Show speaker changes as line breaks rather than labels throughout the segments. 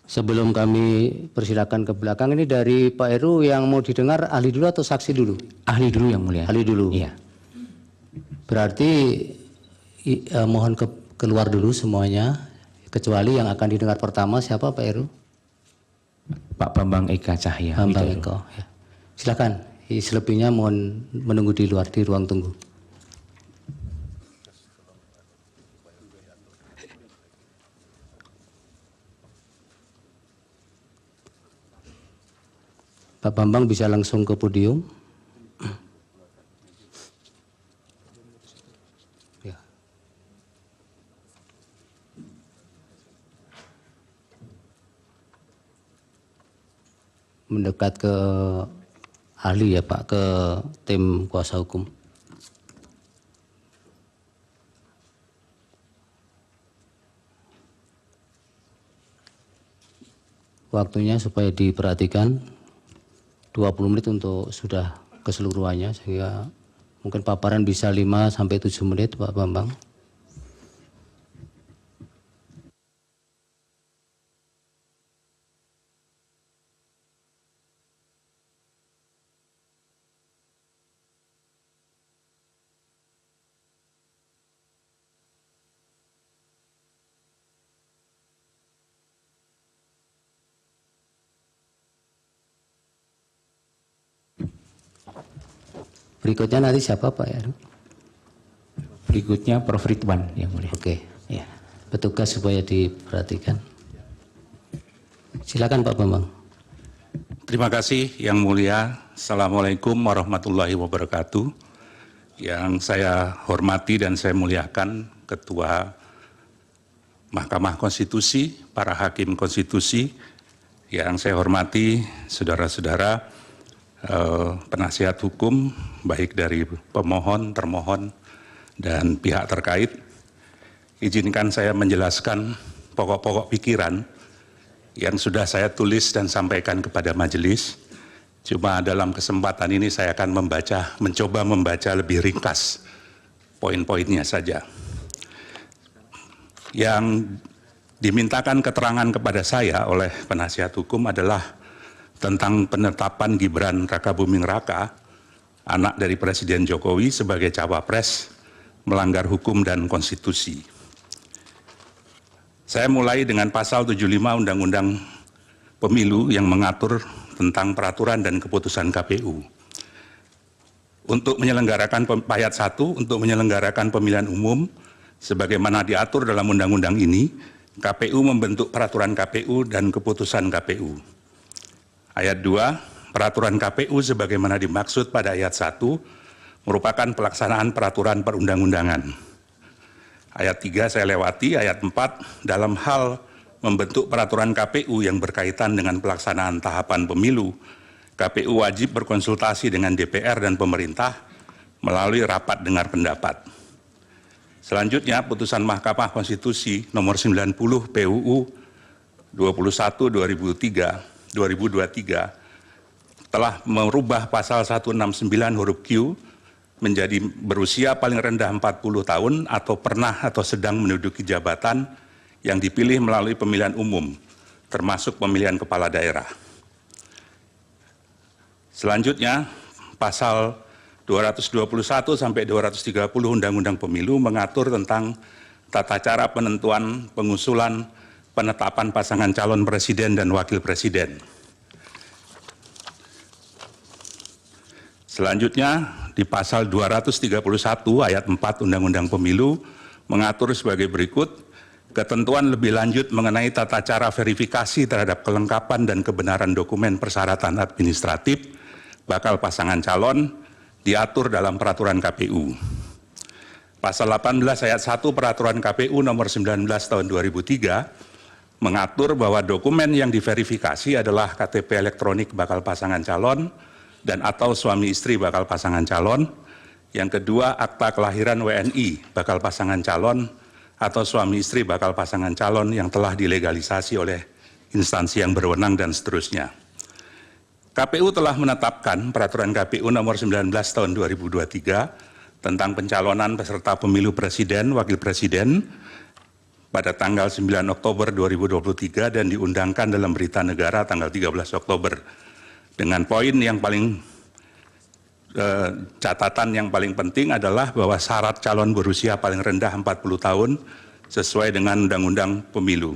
Sebelum kami persilakan ke belakang, ini dari Pak Heru yang mau didengar ahli dulu atau saksi dulu?
Ahli dulu yang mulia.
Ahli dulu.
Iya.
Berarti mohon keluar dulu semuanya, kecuali yang akan didengar pertama siapa Pak Heru?
Pak Bambang Eka Cahya.
Bambang Eko. Ya. Silakan. Selebihnya mohon menunggu di luar di ruang tunggu. Pak Bambang bisa langsung ke podium. Ya. Mendekat ke ahli ya Pak, ke tim kuasa hukum. Waktunya supaya diperhatikan. 20 menit untuk sudah keseluruhannya, sehingga mungkin paparan bisa 5-7 menit Pak Bambang. Berikutnya nanti siapa Pak Heru?
Berikutnya Prof. Ridwan yang mulia.
Oke, ya. Petugas supaya diperhatikan. Silakan Pak Bambang.
Terima kasih yang mulia. Assalamualaikum warahmatullahi wabarakatuh. Yang saya hormati dan saya muliakan Ketua Mahkamah Konstitusi, para hakim konstitusi, yang saya hormati saudara-saudara penasihat hukum, baik dari pemohon, termohon, dan pihak terkait. Izinkan saya menjelaskan pokok-pokok pikiran yang sudah saya tulis dan sampaikan kepada majelis. Cuma dalam kesempatan ini saya akan mencoba membaca lebih ringkas poin-poinnya saja. Yang dimintakan keterangan kepada saya oleh penasihat hukum adalah tentang penetapan Gibran Rakabuming Raka, anak dari Presiden Jokowi sebagai cawapres, melanggar hukum dan konstitusi. Saya mulai dengan pasal 75 Undang-Undang Pemilu yang mengatur tentang peraturan dan keputusan KPU. Untuk menyelenggarakan ayat 1, untuk menyelenggarakan pemilihan umum, sebagaimana diatur dalam undang-undang ini, KPU membentuk peraturan KPU dan keputusan KPU. Ayat 2, peraturan KPU sebagaimana dimaksud pada ayat 1 merupakan pelaksanaan peraturan perundang-undangan. Ayat 3 saya lewati, ayat 4 dalam hal membentuk peraturan KPU yang berkaitan dengan pelaksanaan tahapan pemilu, KPU wajib berkonsultasi dengan DPR dan pemerintah melalui rapat dengar pendapat. Selanjutnya putusan Mahkamah Konstitusi nomor 90 PUU 21/2023 telah merubah pasal 169 huruf Q menjadi berusia paling rendah 40 tahun atau pernah atau sedang menduduki jabatan yang dipilih melalui pemilihan umum, termasuk pemilihan kepala daerah. Selanjutnya, pasal 221 sampai 230 Undang-Undang Pemilu mengatur tentang tata cara penentuan, pengusulan, penetapan pasangan calon presiden dan wakil presiden. Selanjutnya, di pasal 231 ayat 4 Undang-Undang Pemilu mengatur sebagai berikut, ketentuan lebih lanjut mengenai tata cara verifikasi terhadap kelengkapan dan kebenaran dokumen persyaratan administratif bakal pasangan calon diatur dalam peraturan KPU. Pasal 18 ayat 1 peraturan KPU nomor 19 tahun 2003 mengatur bahwa dokumen yang diverifikasi adalah KTP elektronik bakal pasangan calon dan atau suami istri bakal pasangan calon. Yang kedua, akta kelahiran WNI bakal pasangan calon atau suami istri bakal pasangan calon yang telah dilegalisasi oleh instansi yang berwenang dan seterusnya. KPU telah menetapkan peraturan KPU nomor 19 tahun 2023 tentang pencalonan peserta pemilu presiden, wakil presiden, pada tanggal 9 Oktober 2023 dan diundangkan dalam Berita Negara tanggal 13 Oktober. Dengan poin yang paling catatan yang paling penting adalah bahwa syarat calon berusia paling rendah 40 tahun sesuai dengan Undang-Undang Pemilu.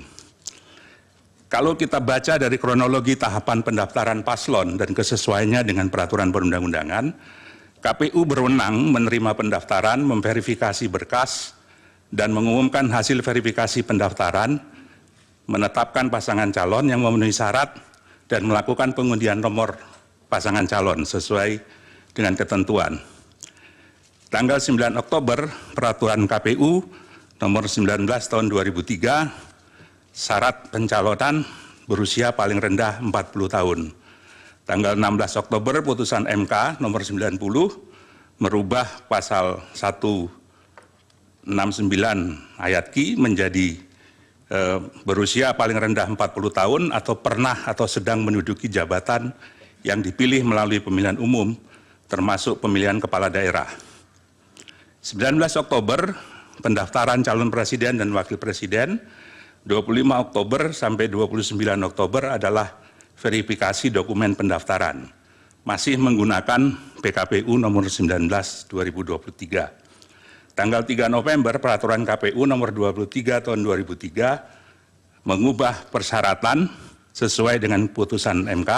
Kalau kita baca dari kronologi tahapan pendaftaran paslon dan kesesuaiannya dengan peraturan perundang-undangan, KPU berwenang menerima pendaftaran, memverifikasi berkas, dan mengumumkan hasil verifikasi pendaftaran, menetapkan pasangan calon yang memenuhi syarat, dan melakukan pengundian nomor pasangan calon sesuai dengan ketentuan. Tanggal 9 Oktober, Peraturan KPU nomor 19 tahun 2003, syarat pencalonan berusia paling rendah 40 tahun. Tanggal 16 Oktober, putusan MK nomor 90 merubah pasal 169 ayat Q menjadi berusia paling rendah 40 tahun atau pernah atau sedang menduduki jabatan yang dipilih melalui pemilihan umum, termasuk pemilihan kepala daerah. 19 Oktober, pendaftaran calon presiden dan wakil presiden. 25 Oktober sampai 29 Oktober adalah verifikasi dokumen pendaftaran. Masih menggunakan PKPU nomor 19 2023. Tanggal 3 November, Peraturan KPU nomor 23 tahun 2003 mengubah persyaratan sesuai dengan putusan MK.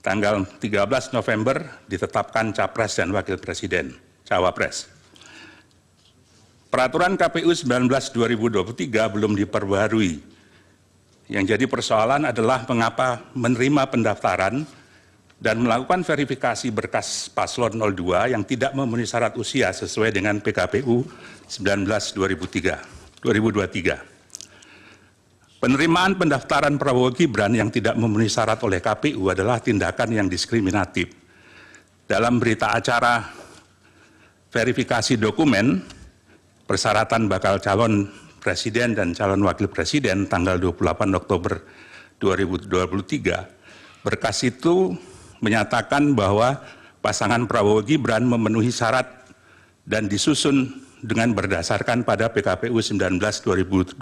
Tanggal 13 November ditetapkan Capres dan Wakil Presiden, Cawapres. Peraturan KPU 19 2023 belum diperbarui. Yang jadi persoalan adalah mengapa menerima pendaftaran dan melakukan verifikasi berkas paslon 02 yang tidak memenuhi syarat usia sesuai dengan PKPU 19 2023. Penerimaan pendaftaran Prabowo Gibran yang tidak memenuhi syarat oleh KPU adalah tindakan yang diskriminatif. Dalam berita acara verifikasi dokumen persyaratan bakal calon presiden dan calon wakil presiden tanggal 28 Oktober 2023, berkas itu menyatakan bahwa pasangan Prabowo Gibran memenuhi syarat dan disusun dengan berdasarkan pada PKPU 19 2023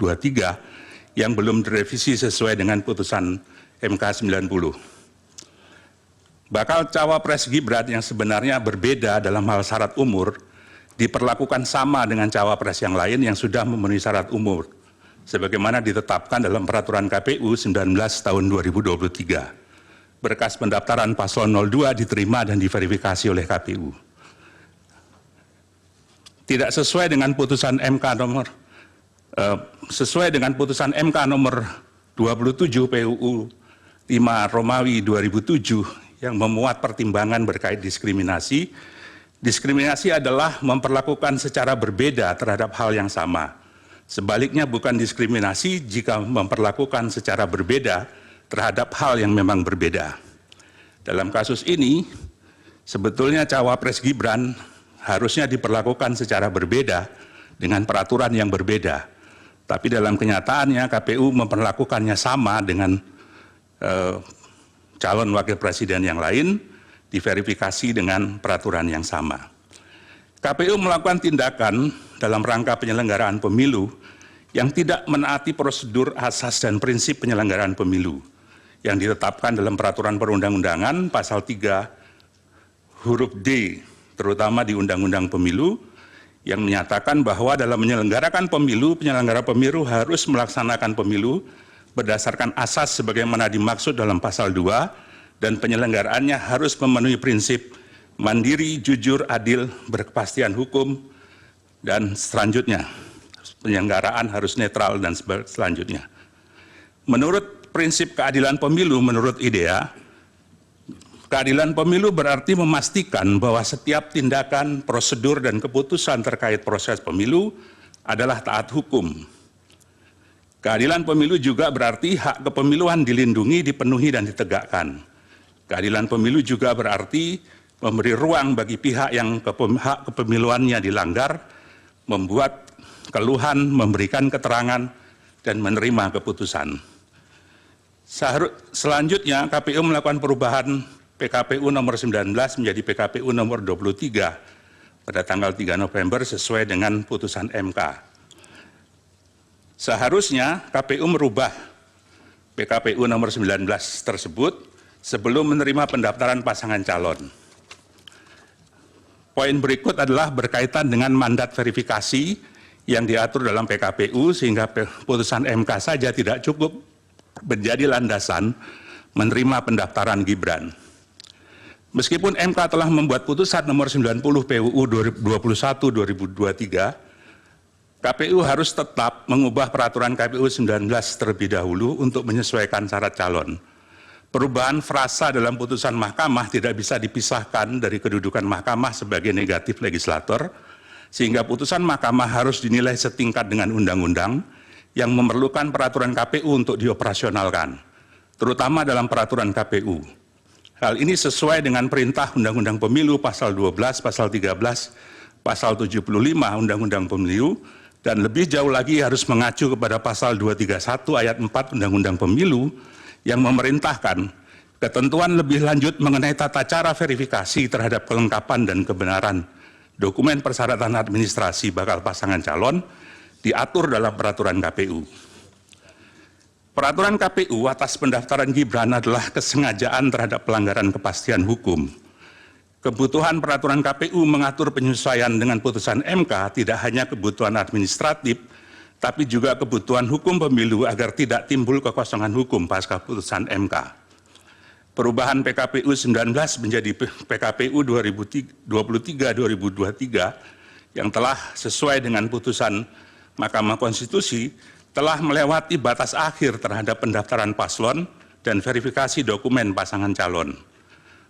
yang belum direvisi sesuai dengan putusan MK 90. Bakal cawapres Gibran yang sebenarnya berbeda dalam hal syarat umur diperlakukan sama dengan cawapres yang lain yang sudah memenuhi syarat umur, sebagaimana ditetapkan dalam Peraturan KPU 19 tahun 2023. Berkas pendaftaran paslon 02 diterima dan diverifikasi oleh KPU. Tidak sesuai dengan putusan MK nomor 27 PUU 5 Romawi 2007 yang memuat pertimbangan berkait diskriminasi. Diskriminasi adalah memperlakukan secara berbeda terhadap hal yang sama. Sebaliknya bukan diskriminasi jika memperlakukan secara berbeda terhadap hal yang memang berbeda. Dalam kasus ini, sebetulnya cawapres Gibran harusnya diperlakukan secara berbeda dengan peraturan yang berbeda. Tapi dalam kenyataannya KPU memperlakukannya sama dengan calon wakil presiden yang lain, diverifikasi dengan peraturan yang sama. KPU melakukan tindakan dalam rangka penyelenggaraan pemilu yang tidak menaati prosedur asas dan prinsip penyelenggaraan pemilu yang ditetapkan dalam peraturan perundang-undangan pasal 3 huruf D, terutama di Undang-Undang Pemilu, yang menyatakan bahwa dalam menyelenggarakan pemilu, penyelenggara pemilu harus melaksanakan pemilu berdasarkan asas sebagaimana dimaksud dalam pasal 2 dan penyelenggaraannya harus memenuhi prinsip mandiri, jujur, adil, berkepastian hukum, dan selanjutnya penyelenggaraan harus netral dan selanjutnya. Menurut prinsip keadilan pemilu, menurut IDEA, keadilan pemilu berarti memastikan bahwa setiap tindakan, prosedur, dan keputusan terkait proses pemilu adalah taat hukum. Keadilan pemilu juga berarti hak kepemiluan dilindungi, dipenuhi, dan ditegakkan. Keadilan pemilu juga berarti memberi ruang bagi pihak yang hak kepemiluannya dilanggar, membuat keluhan, memberikan keterangan, dan menerima keputusan. Selanjutnya, KPU melakukan perubahan PKPU nomor 19 menjadi PKPU nomor 23 pada tanggal 3 November sesuai dengan putusan MK. Seharusnya KPU merubah PKPU nomor 19 tersebut sebelum menerima pendaftaran pasangan calon. Poin berikut adalah berkaitan dengan mandat verifikasi yang diatur dalam PKPU, sehingga putusan MK saja tidak cukup menjadi landasan menerima pendaftaran Gibran. Meskipun MK telah membuat putusan nomor 90 PUU 21/2023, KPU harus tetap mengubah peraturan KPU 19 terlebih dahulu untuk menyesuaikan syarat calon. Perubahan frasa dalam putusan mahkamah tidak bisa dipisahkan dari kedudukan mahkamah sebagai negatif legislator, sehingga putusan mahkamah harus dinilai setingkat dengan undang-undang yang memerlukan peraturan KPU untuk dioperasionalkan, terutama dalam peraturan KPU. Hal ini sesuai dengan perintah Undang-Undang Pemilu pasal 12, pasal 13, pasal 75 Undang-Undang Pemilu, dan lebih jauh lagi harus mengacu kepada pasal 231 ayat 4 Undang-Undang Pemilu yang memerintahkan ketentuan lebih lanjut mengenai tata cara verifikasi terhadap kelengkapan dan kebenaran dokumen persyaratan administrasi bakal pasangan calon diatur dalam peraturan KPU. Peraturan KPU atas pendaftaran Gibran adalah kesengajaan terhadap pelanggaran kepastian hukum. Kebutuhan peraturan KPU mengatur penyesuaian dengan putusan MK tidak hanya kebutuhan administratif, tapi juga kebutuhan hukum pemilu agar tidak timbul kekosongan hukum pasca putusan MK. Perubahan PKPU 19 menjadi PKPU 2023-2023 yang telah sesuai dengan putusan Mahkamah Konstitusi telah melewati batas akhir terhadap pendaftaran paslon dan verifikasi dokumen pasangan calon.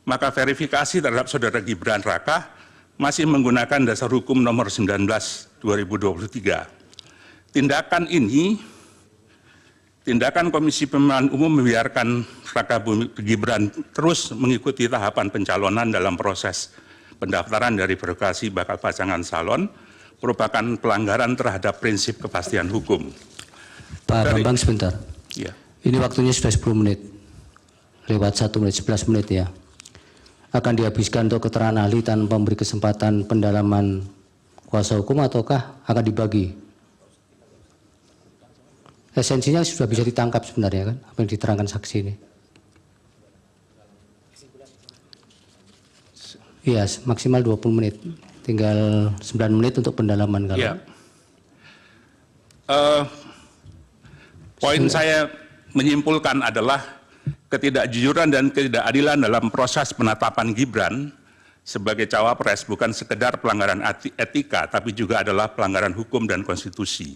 Maka verifikasi terhadap saudara Gibran Raka masih menggunakan dasar hukum nomor 19/2023. Tindakan Komisi Pemilihan Umum membiarkan Raka Gibran terus mengikuti tahapan pencalonan dalam proses pendaftaran dari verifikasi bakal pasangan calon merupakan pelanggaran terhadap prinsip kepastian hukum.
Pak Bambang sebentar.
Ya.
Ini waktunya sudah 10 menit. Lewat 1 menit, 11 menit ya. Akan dihabiskan untuk keterangan ahli tanpa memberi kesempatan pendalaman kuasa hukum ataukah akan dibagi? Esensinya sudah bisa ditangkap sebenarnya kan, apa yang diterangkan saksi ini. Iya, maksimal 20 menit. Tinggal 9 menit untuk pendalaman kalau.
Ya. Poin saya menyimpulkan adalah ketidakjujuran dan ketidakadilan dalam proses penetapan Gibran sebagai cawapres bukan sekedar pelanggaran etika, tapi juga adalah pelanggaran hukum dan konstitusi.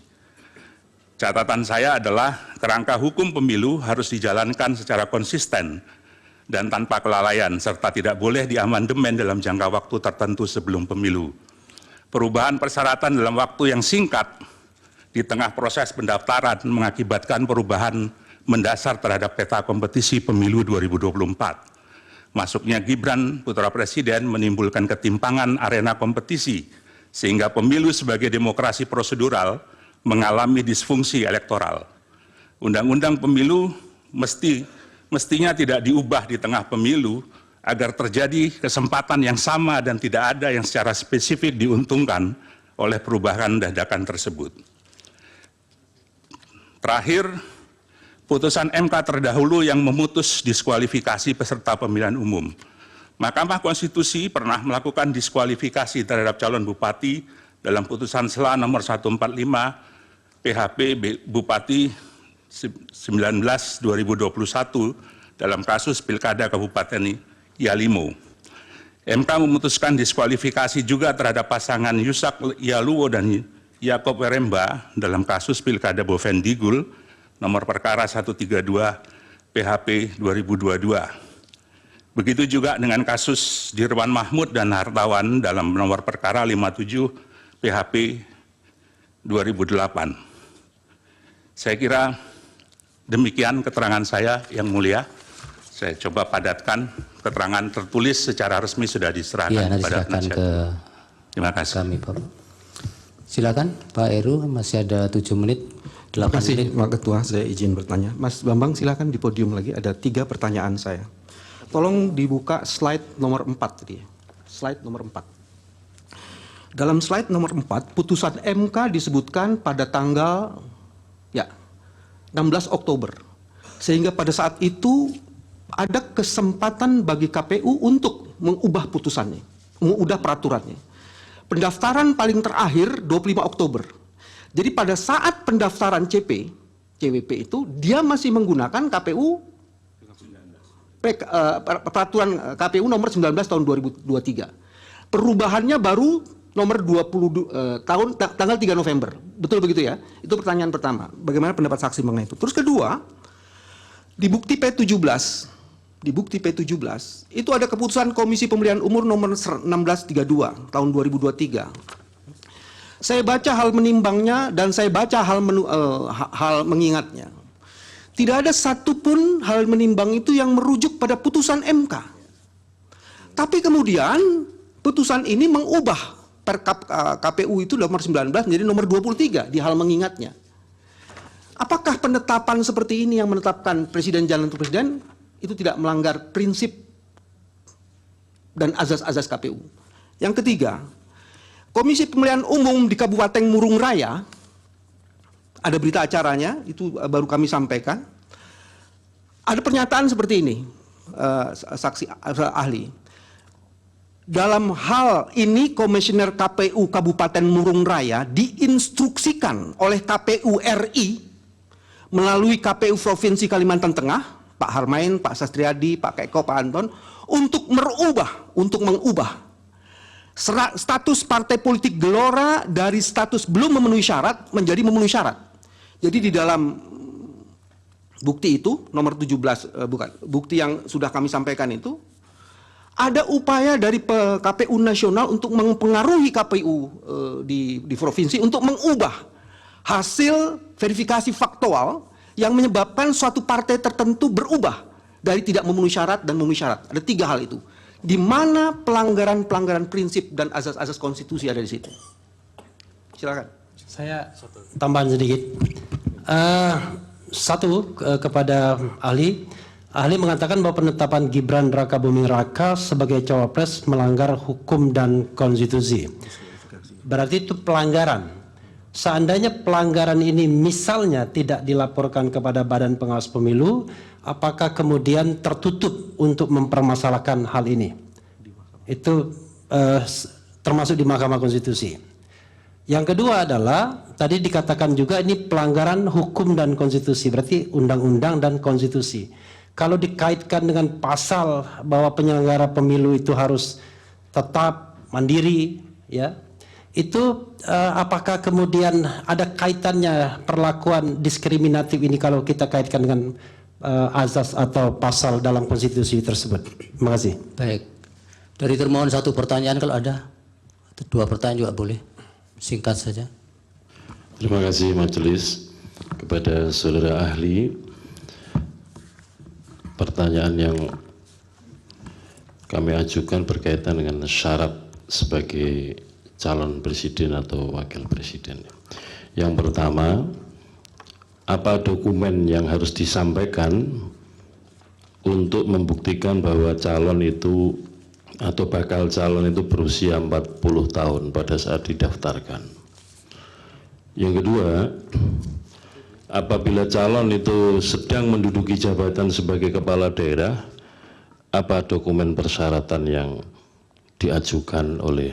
Catatan saya adalah kerangka hukum pemilu harus dijalankan secara konsisten dan tanpa kelalaian, serta tidak boleh diamandemen dalam jangka waktu tertentu sebelum pemilu. Perubahan persyaratan dalam waktu yang singkat di tengah proses pendaftaran mengakibatkan perubahan mendasar terhadap peta kompetisi pemilu 2024. Masuknya Gibran putra presiden menimbulkan ketimpangan arena kompetisi, sehingga pemilu sebagai demokrasi prosedural mengalami disfungsi elektoral. Undang-undang pemilu mestinya tidak diubah di tengah pemilu agar terjadi kesempatan yang sama dan tidak ada yang secara spesifik diuntungkan oleh perubahan dadakan tersebut. Terakhir, putusan MK terdahulu yang memutus diskualifikasi peserta pemilihan umum. Mahkamah Konstitusi pernah melakukan diskualifikasi terhadap calon bupati dalam putusan SELA nomor 145 PHP Bupati 19/2021 dalam kasus Pilkada Kabupaten Yalimo. MK memutuskan diskualifikasi juga terhadap pasangan Yusak Yaluwo dan Yakob Weremba dalam kasus Pilkada Bovendigul nomor perkara 132 PHP 2022. Begitu juga dengan kasus Dirwan Mahmud dan Hartawan dalam nomor perkara 57 PHP 2008. Saya kira demikian keterangan saya, Yang Mulia. Saya coba padatkan, keterangan tertulis secara resmi sudah diserahkan kepada penasihat. Terima kasih.
Kami, Pak. Silakan Pak Heru, masih ada 7 menit.
Terima kasih Pak Ketua, saya izin bertanya. Mas Bambang silakan di podium lagi, ada 3 pertanyaan saya. Tolong dibuka slide nomor 4 tadi. Slide nomor 4. Dalam slide nomor 4, putusan MK disebutkan pada tanggal 16 Oktober. Sehingga pada saat itu ada kesempatan bagi KPU untuk mengubah putusannya, mengubah peraturannya. Pendaftaran paling terakhir 25 Oktober. Jadi pada saat pendaftaran CWP itu dia masih menggunakan peraturan KPU nomor 19 tahun 2023. Perubahannya baru nomor 20 tanggal 3 November. Betul begitu ya? Itu pertanyaan pertama. Bagaimana pendapat saksi mengenai itu? Terus kedua, di bukti P17 itu ada keputusan Komisi Pemilihan Umum nomor 1632 tahun 2023. Saya baca hal menimbangnya dan saya baca hal mengingatnya. Tidak ada satupun hal menimbang itu yang merujuk pada putusan MK. Tapi kemudian putusan ini mengubah Perkap KPU itu nomor 19 menjadi nomor 23 di hal mengingatnya. Apakah penetapan seperti ini yang menetapkan presiden jalan untuk presiden itu tidak melanggar prinsip dan azas-azas KPU? Yang ketiga, Komisi Pemilihan Umum di Kabupaten Murung Raya, ada berita acaranya, itu baru kami sampaikan. Ada pernyataan seperti ini, saksi ahli. Dalam hal ini, Komisioner KPU Kabupaten Murung Raya diinstruksikan oleh KPU RI melalui KPU Provinsi Kalimantan Tengah, Pak Harmain, Pak Sastriadi, Pak Keko, Pak Anton, untuk mengubah status partai politik Gelora dari status belum memenuhi syarat menjadi memenuhi syarat. Jadi di dalam bukti itu nomor 17 bukti yang sudah kami sampaikan itu ada upaya dari KPU nasional untuk mempengaruhi KPU di provinsi untuk mengubah hasil verifikasi faktual yang menyebabkan suatu partai tertentu berubah dari tidak memenuhi syarat dan memenuhi syarat. Ada 3 hal itu. Di mana pelanggaran prinsip dan azas-azas konstitusi ada di situ. Silakan.
Saya tambahan sedikit. Kepada ahli. Ahli mengatakan bahwa penetapan Gibran Rakabuming Raka sebagai cawapres melanggar hukum dan konstitusi. Berarti itu pelanggaran. Seandainya pelanggaran ini misalnya tidak dilaporkan kepada Badan Pengawas Pemilu, apakah kemudian tertutup untuk mempermasalahkan hal ini? Itu termasuk di Mahkamah Konstitusi. Yang kedua adalah, tadi dikatakan juga ini pelanggaran hukum dan konstitusi, berarti undang-undang dan konstitusi. Kalau dikaitkan dengan pasal bahwa penyelenggara pemilu itu harus tetap mandiri, ya, itu apakah kemudian ada kaitannya perlakuan diskriminatif ini kalau kita kaitkan dengan azas atau pasal dalam konstitusi tersebut? Terima kasih.
Baik. Dari termohon 1 pertanyaan kalau ada. 2 pertanyaan juga boleh. Singkat saja.
Terima kasih majelis. Kepada saudara ahli, pertanyaan yang kami ajukan berkaitan dengan syarat sebagai calon presiden atau wakil presiden. Yang pertama, apa dokumen yang harus disampaikan untuk membuktikan bahwa calon itu atau bakal calon itu berusia 40 tahun pada saat didaftarkan. Yang kedua, apabila calon itu sedang menduduki jabatan sebagai kepala daerah, apa dokumen persyaratan yang diajukan oleh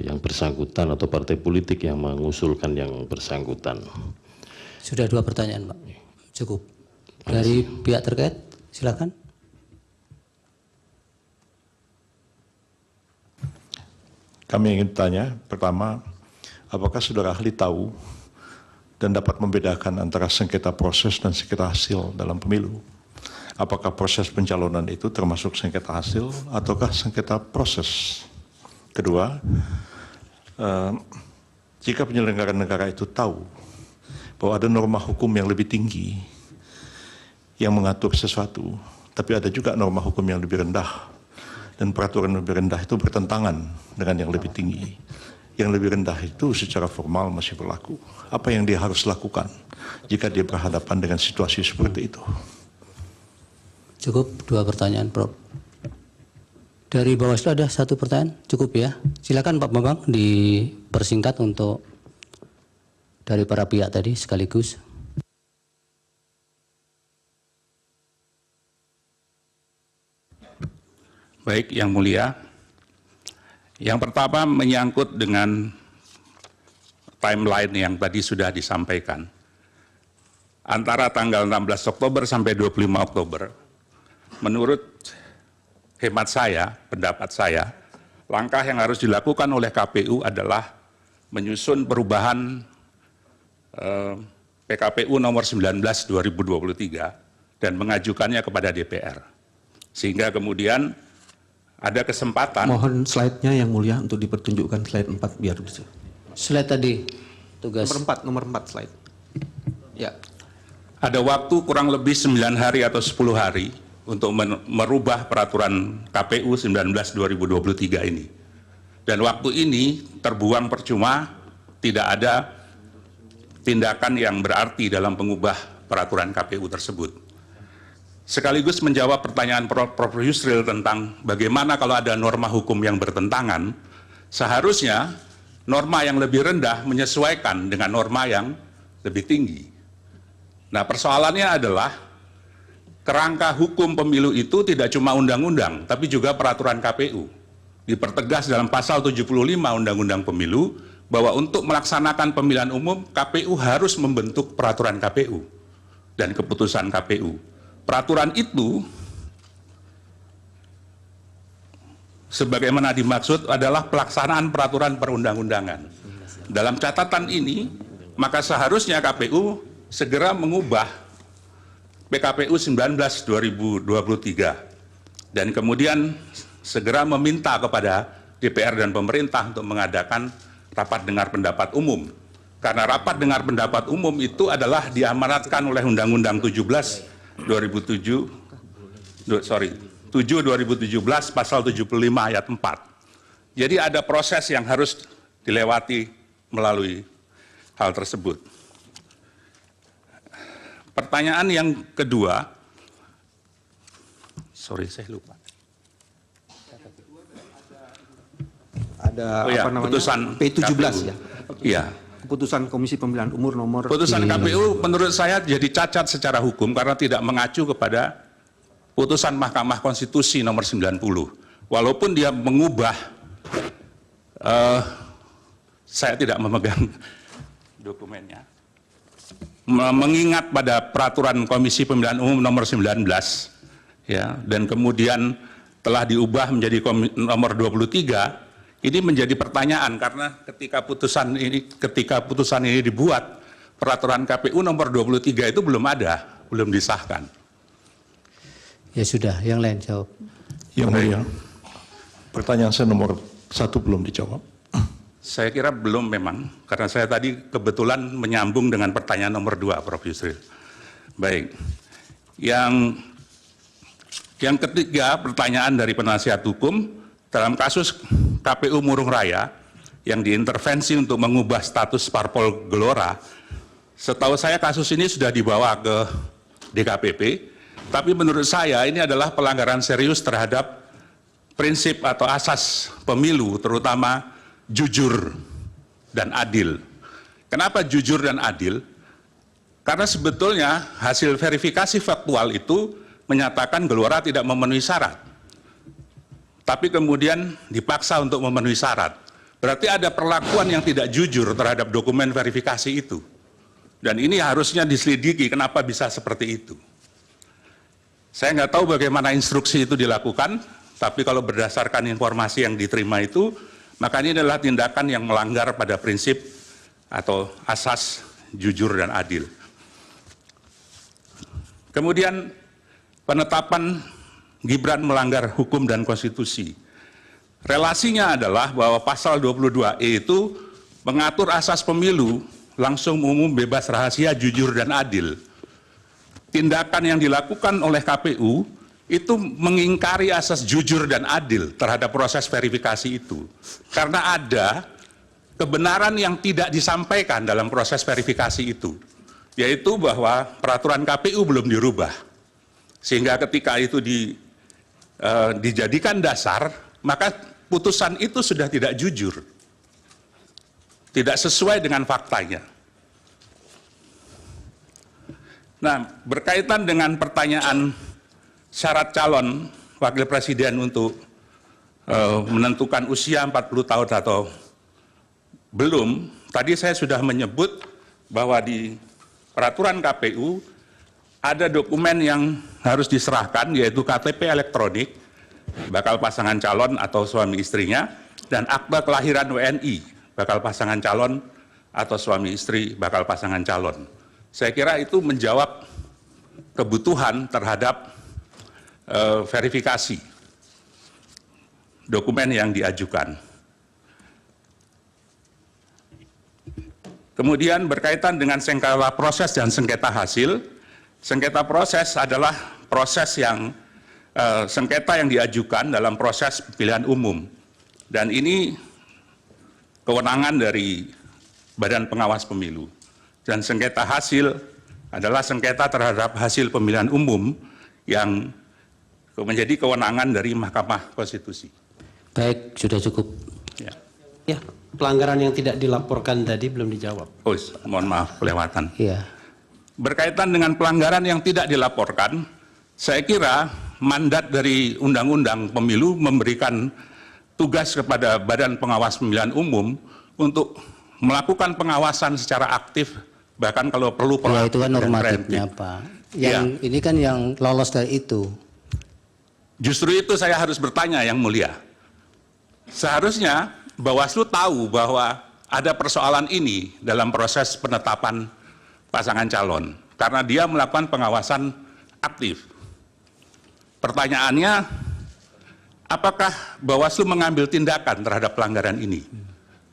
yang bersangkutan atau partai politik yang mengusulkan yang bersangkutan?
Sudah 2 pertanyaan, Pak. Cukup. Dari pihak terkait, silakan.
Kami ingin tanya, pertama, apakah saudara ahli tahu dan dapat membedakan antara sengketa proses dan sengketa hasil dalam pemilu? Apakah proses pencalonan itu termasuk sengketa hasil ataukah sengketa proses? Kedua, jika penyelenggara negara itu tahu bahwa ada norma hukum yang lebih tinggi yang mengatur sesuatu, tapi ada juga norma hukum yang lebih rendah, dan peraturan lebih rendah itu bertentangan dengan yang lebih tinggi. Yang lebih rendah itu secara formal masih berlaku. Apa yang dia harus lakukan jika dia berhadapan dengan situasi seperti itu?
Cukup 2 pertanyaan, Prof. Dari Bawaslu ada 1 pertanyaan, cukup ya. Silakan Pak Bambang dipersingkat untuk dari para pihak tadi sekaligus.
Baik, Yang Mulia. Yang pertama menyangkut dengan timeline yang tadi sudah disampaikan. Antara tanggal 16 Oktober sampai 25 Oktober, menurut hemat saya, pendapat saya, langkah yang harus dilakukan oleh KPU adalah menyusun perubahan PKPU nomor 19 2023 dan mengajukannya kepada DPR. Sehingga kemudian ada kesempatan.
Mohon slide-nya Yang Mulia untuk dipertunjukkan slide 4 biar bisa.
Slide tadi, tugas.
Nomor 4 slide. Ya.
Ada waktu kurang lebih 9 hari atau 10 hari untuk merubah peraturan KPU 19 2023 ini. Dan waktu ini terbuang percuma, tidak ada tindakan yang berarti dalam mengubah peraturan KPU tersebut. Sekaligus menjawab pertanyaan Prof. Yusril tentang bagaimana kalau ada norma hukum yang bertentangan, seharusnya norma yang lebih rendah menyesuaikan dengan norma yang lebih tinggi. Nah, persoalannya adalah kerangka hukum pemilu itu tidak cuma undang-undang, tapi juga peraturan KPU. Dipertegas dalam pasal 75 Undang-Undang Pemilu bahwa untuk melaksanakan pemilihan umum, KPU harus membentuk peraturan KPU dan keputusan KPU. Peraturan itu sebagaimana dimaksud adalah pelaksanaan peraturan perundang-undangan. Dalam catatan ini, maka seharusnya KPU segera mengubah PKPU 19 2023 dan kemudian segera meminta kepada DPR dan pemerintah untuk mengadakan rapat dengar pendapat umum. Karena rapat dengar pendapat umum itu adalah diamanatkan oleh Undang-Undang 7 2017 pasal 75 ayat 4. Jadi ada proses yang harus dilewati melalui hal tersebut. Pertanyaan yang kedua, saya lupa.
Ada
Oh ya,
apa namanya?
putusan
P17
KPU.
ya.
Iya.
Keputusan Komisi Pemilihan Umum nomor
Putusan KPU menurut saya jadi cacat secara hukum karena tidak mengacu kepada putusan Mahkamah Konstitusi nomor 90. Walaupun dia mengubah, saya tidak memegang dokumennya, mengingat pada peraturan Komisi Pemilihan Umum nomor 19, ya, dan kemudian telah diubah menjadi nomor 23. Ini menjadi pertanyaan karena ketika putusan ini dibuat, peraturan KPU nomor 23 itu belum ada, belum disahkan.
Ya sudah, yang lain jawab.
Yang Mulia, pertanyaan saya nomor 1 belum dijawab.
Saya kira belum memang, karena saya tadi kebetulan menyambung dengan pertanyaan nomor 2, Prof. Yusril. Baik, yang ketiga pertanyaan dari penasihat hukum, dalam kasus KPU Murung Raya yang diintervensi untuk mengubah status parpol Gelora, setahu saya kasus ini sudah dibawa ke DKPP, tapi menurut saya ini adalah pelanggaran serius terhadap prinsip atau asas pemilu, terutama jujur dan adil. Kenapa jujur dan adil? Karena sebetulnya hasil verifikasi faktual itu menyatakan Gelora tidak memenuhi syarat. Tapi kemudian dipaksa untuk memenuhi syarat. Berarti ada perlakuan yang tidak jujur terhadap dokumen verifikasi itu. Dan ini harusnya diselidiki kenapa bisa seperti itu. Saya nggak tahu bagaimana instruksi itu dilakukan, tapi kalau berdasarkan informasi yang diterima itu, maka ini adalah tindakan yang melanggar pada prinsip atau asas jujur dan adil. Kemudian penetapan Gibran melanggar hukum dan konstitusi. Relasinya adalah bahwa pasal 22E itu mengatur asas pemilu langsung, umum, bebas, rahasia, jujur, dan adil. Tindakan yang dilakukan oleh KPU itu mengingkari asas jujur dan adil terhadap proses verifikasi itu. Karena ada kebenaran yang tidak disampaikan dalam proses verifikasi itu, yaitu bahwa peraturan KPU belum dirubah. Sehingga ketika itu dijadikan dasar, maka putusan itu sudah tidak jujur, tidak sesuai dengan faktanya. Nah, berkaitan dengan pertanyaan syarat calon wakil presiden untuk menentukan usia 40 tahun atau belum, tadi saya sudah menyebut bahwa di peraturan KPU ada dokumen yang harus diserahkan, yaitu KTP elektronik bakal pasangan calon atau suami istrinya, dan akta kelahiran WNI bakal pasangan calon atau suami istri bakal pasangan calon. Saya kira itu menjawab kebutuhan terhadap verifikasi dokumen yang diajukan. Kemudian berkaitan dengan sengketa proses dan sengketa hasil, sengketa proses adalah proses yang sengketa yang diajukan dalam proses pemilihan umum, dan ini kewenangan dari Badan Pengawas Pemilu. Dan sengketa hasil adalah sengketa terhadap hasil pemilihan umum yang menjadi kewenangan dari Mahkamah Konstitusi.
Baik, sudah cukup.
Ya.
Ya, pelanggaran yang tidak dilaporkan tadi belum dijawab.
Oh, mohon maaf, kelewatan.
Iya.
Berkaitan dengan pelanggaran yang tidak dilaporkan, saya kira mandat dari Undang-Undang Pemilu memberikan tugas kepada Badan Pengawas Pemilihan Umum untuk melakukan pengawasan secara aktif, bahkan kalau perlu
Ya, itu kan
dan
normatifnya,
preemptif.
Pak. Yang ini kan yang lolos dari itu.
Justru itu saya harus bertanya, Yang Mulia. Seharusnya Bawaslu tahu bahwa ada persoalan ini dalam proses penetapan pasangan calon, karena dia melakukan pengawasan aktif. Pertanyaannya, apakah Bawaslu mengambil tindakan terhadap pelanggaran ini?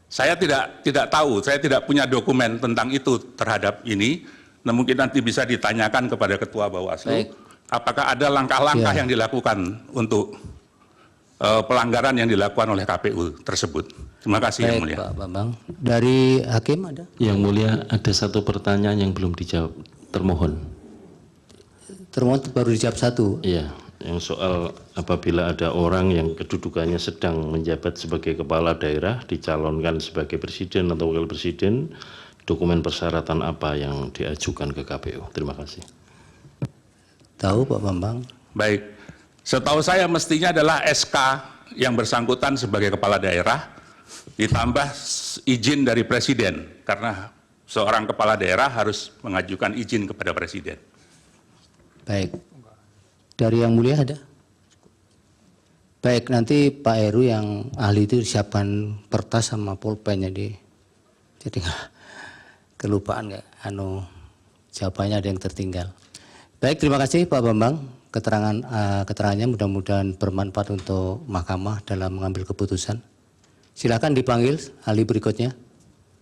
Saya tidak tahu, saya tidak punya dokumen tentang itu terhadap ini. Nah, mungkin nanti bisa ditanyakan kepada Ketua Bawaslu,
Baik.
apakah ada langkah-langkah
Ya.
yang dilakukan untuk pelanggaran yang dilakukan oleh KPU tersebut. Terima kasih, Yang
Baik,
Mulia.
Pak Bambang. Dari Hakim ada?
Yang Mulia, ada satu pertanyaan yang belum dijawab. Termohon.
Termohon baru dijawab satu.
Iya, yang soal apabila ada orang yang kedudukannya sedang menjabat sebagai kepala daerah, dicalonkan sebagai presiden atau wakil presiden, dokumen persyaratan apa yang diajukan ke KPU? Terima kasih.
Tahu Pak Bambang?
Baik, setahu saya mestinya adalah SK yang bersangkutan sebagai kepala daerah, ditambah izin dari presiden, karena seorang kepala daerah harus mengajukan izin kepada presiden.
Baik. Dari Yang Mulia ada? Baik, nanti Pak Heru yang ahli itu siapkan kertas sama pulpen jadi kelupaan nggak? Jawabannya ada yang tertinggal. Baik, terima kasih Pak Bambang. Keterangannya mudah-mudahan bermanfaat untuk Mahkamah dalam mengambil keputusan. Silakan dipanggil ahli berikutnya.